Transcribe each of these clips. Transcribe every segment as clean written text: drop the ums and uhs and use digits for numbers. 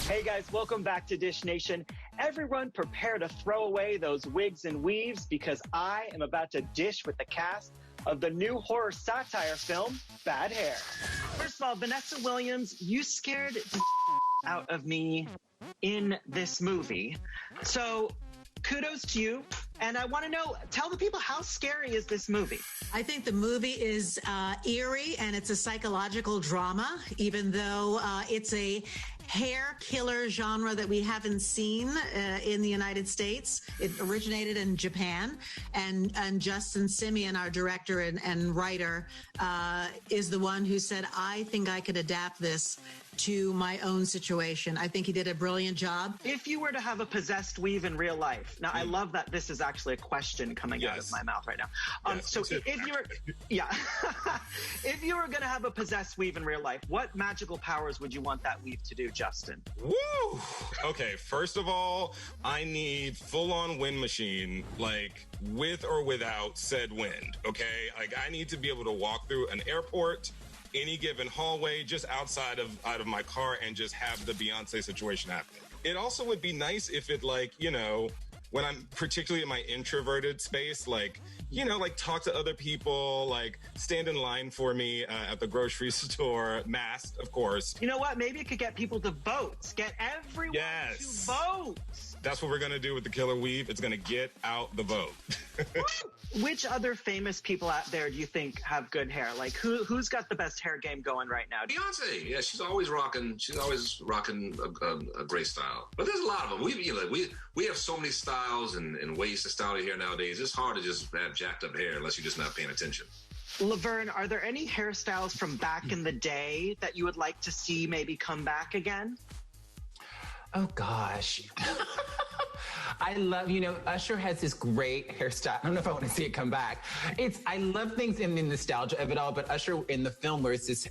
Hey guys, welcome back to Dish Nation. Everyone prepare to throw away those wigs and weaves because I am about to dish with the cast of the new horror satire film, Bad Hair. First of all, Vanessa Williams, you scared the out of me in this movie. So kudos to you. And I want to know, tell the people, how scary is this movie? I think the movie is eerie and it's a psychological drama, even though it's a hair killer genre that we haven't seen in the United States. It originated in Japan, and Justin Simien, our director and writer, is the one who said, I think I could adapt this to my own situation. I think he did a brilliant job. If you were to have a possessed weave in real life, now I love that this is actually a question coming out of my mouth right now. So if you were, if you were going to have a possessed weave in real life, what magical powers would you want that weave to do, Justin? Woo! Okay, first of all, I need full-on wind machine, like with or without said wind, okay? Like I need to be able to walk through an airport, any given hallway, just out of my car, and just have the Beyonce situation happen. It also would be nice if it, like, you know, when I'm particularly in my introverted space, like, you know, like talk to other people, like stand in line for me at the grocery store, masked, of course. You know what? Maybe it could get people to vote. Get everyone to vote. That's what we're going to do with the killer weave. It's going to get out the vote. Which other famous people out there do you think have good hair? Like who's got the best hair game going right now? Beyonce. Yeah, she's always rocking a great style. But there's a lot of them. We have so many styles and ways to style your hair nowadays. It's hard to just have jacked up hair unless you're just not paying attention. Laverne, are there any hairstyles from back in the day that you would like to see maybe come back again? Oh, gosh. I love, you know, Usher has this great hairstyle. I don't know if I want to see it come back. I love things in the nostalgia of it all, but Usher in the film where it's this,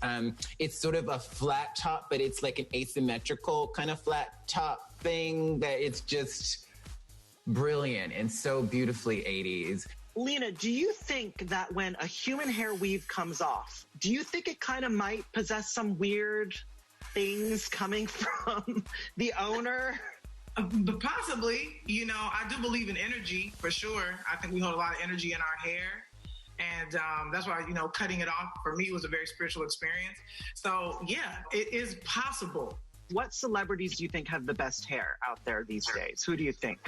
it's sort of a flat top, but it's like an asymmetrical kind of flat top thing that it's just brilliant and so beautifully 80s. Lena, do you think that when a human hair weave comes off, do you think it kind of might possess some weird things coming from the owner? Possibly. You know, I do believe in energy for sure. I think we hold a lot of energy in our hair. And that's why, you know, cutting it off for me was a very spiritual experience. So, yeah, it is possible. What celebrities do you think have the best hair out there these days? Who do you think?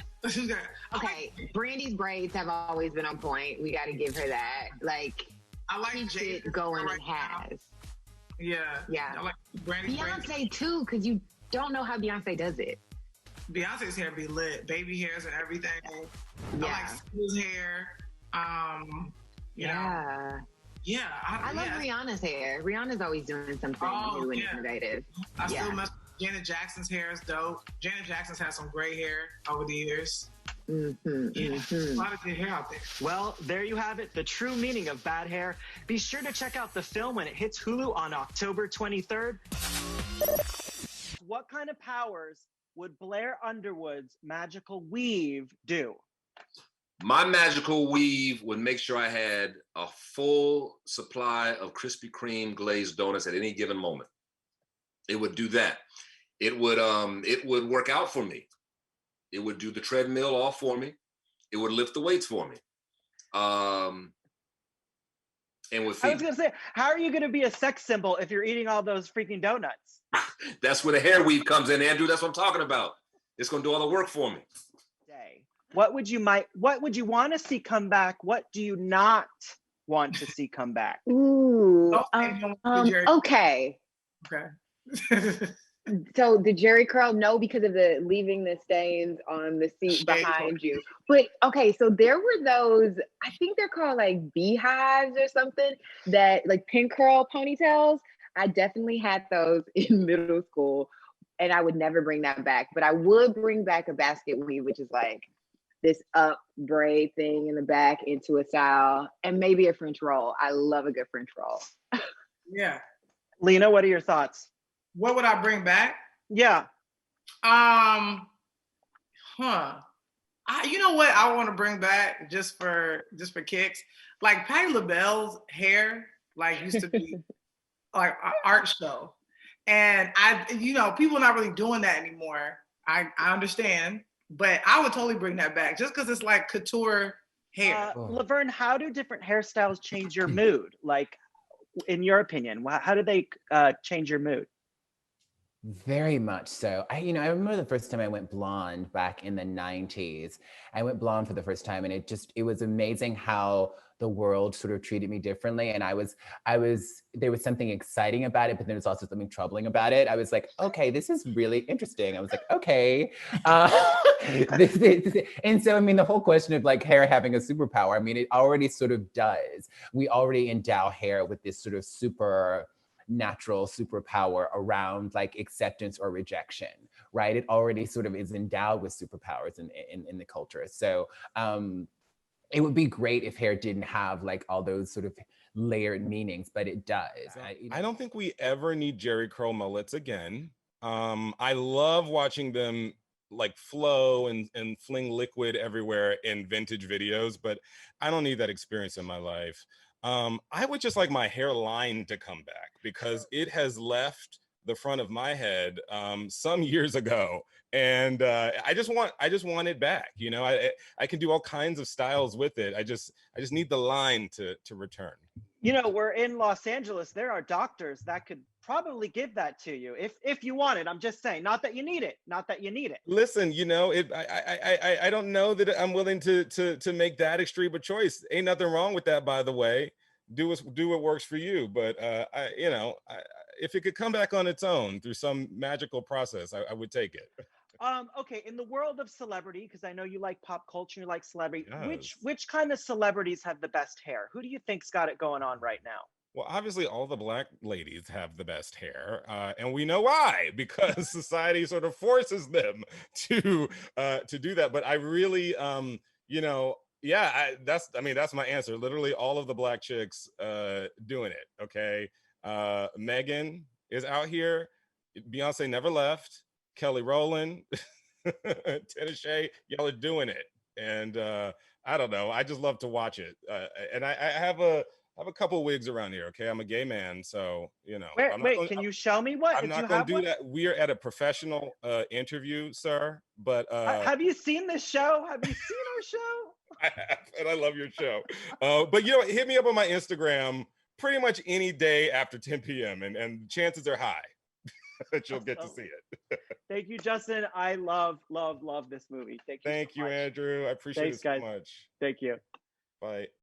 Okay, Brandy's braids have always been on point. We got to give her that. Like, I like Jade going and has. Yeah. I like Brandy's Beyonce braids. too, because you don't know how Beyonce does it. Beyonce's hair be lit. Baby hairs and everything. I like Sue's hair. You know. Yeah, I love Rihanna's hair. Rihanna's always doing something new and innovative. I still mess with Janet Jackson's hair is dope. Janet Jackson's had some gray hair over the years. A lot of good hair out there. Well, there you have it, the true meaning of bad hair. Be sure to check out the film when it hits Hulu on October 23rd. What kind of powers would Blair Underwood's magical weave do? My magical weave would make sure I had a full supply of Krispy Kreme glazed donuts at any given moment. It would do that. It would work out for me. It would do the treadmill all for me. It would lift the weights for me. And would feed. I was going to say, how are you going to be a sex symbol if you're eating all those freaking donuts? That's where the hair weave comes in, Andrew. That's what I'm talking about. It's going to do all the work for me. What would you want to see come back? What do you not want to see come back? Ooh. Okay. So the Jerry curl, no, because of the leaving the stains on the seat behind you. But okay, so there were those, I think they're called like beehives or something, that like pin curl ponytails. I definitely had those in middle school, and I would never bring that back. But I would bring back a basket weave, which is like this up braid thing in the back into a style, and maybe a French roll. I love a good French roll. Yeah. Lena, what are your thoughts? What would I bring back? Yeah. You know what I want to bring back just for kicks? Like Patti LaBelle's hair, like used to be like an art show. And people are not really doing that anymore. I understand, but I would totally bring that back just because it's like couture hair. Laverne, how do different hairstyles change your mood? Like, in your opinion, how do they change your mood? Very much so. I remember the first time I went blonde back in the 90s. I went blonde for the first time, and it was amazing how the world sort of treated me differently. And there was something exciting about it, but then there's also something troubling about it. I was like, okay, this is really interesting. I was like, okay. And so, the whole question of like hair having a superpower, it already sort of does. We already endow hair with this sort of super natural superpower around like acceptance or rejection, right? It already sort of is endowed with superpowers in the culture. So it would be great if hair didn't have like all those sort of layered meanings, but it does. I don't think we ever need Jerry curl mullets again. I love watching them like flow and fling liquid everywhere in vintage videos, but I don't need that experience in my life. I would just like my hairline to come back because it has left the front of my head some years ago, and I just want it back. I can do all kinds of styles with it. I just need the line to return. We're in Los Angeles. There are doctors that could probably give that to you if you want it. I'm just saying, not that you need it. Listen, I don't know that I'm willing to make that extreme a choice. Ain't nothing wrong with that, by the way. Do what works for you. But if it could come back on its own through some magical process, I would take it. Okay, in the world of celebrity, because I know you like pop culture, you like celebrity. Yes. Which kind of celebrities have the best hair? Who do you think's got it going on right now? Well, obviously, all the Black ladies have the best hair, and we know why, because society sort of forces them to do that. But I really, that's my answer. Literally, all of the Black chicks doing it. Okay, Megan is out here. Beyonce never left. Kelly Rowland, Tinashe, y'all are doing it, and I don't know. I just love to watch it, and I have a couple wigs around here. Okay, I'm a gay man, so Can you show me what? I'm not going to do that. We're at a professional interview, sir. But have you seen this show? Have you seen our show? I have, and I love your show. But hit me up on my Instagram pretty much any day after 10 p.m. and chances are high that you'll get to see it. Thank you, Justin. I love this movie. Thank you. Thank you, Andrew. I appreciate it so much. Thank you. Bye.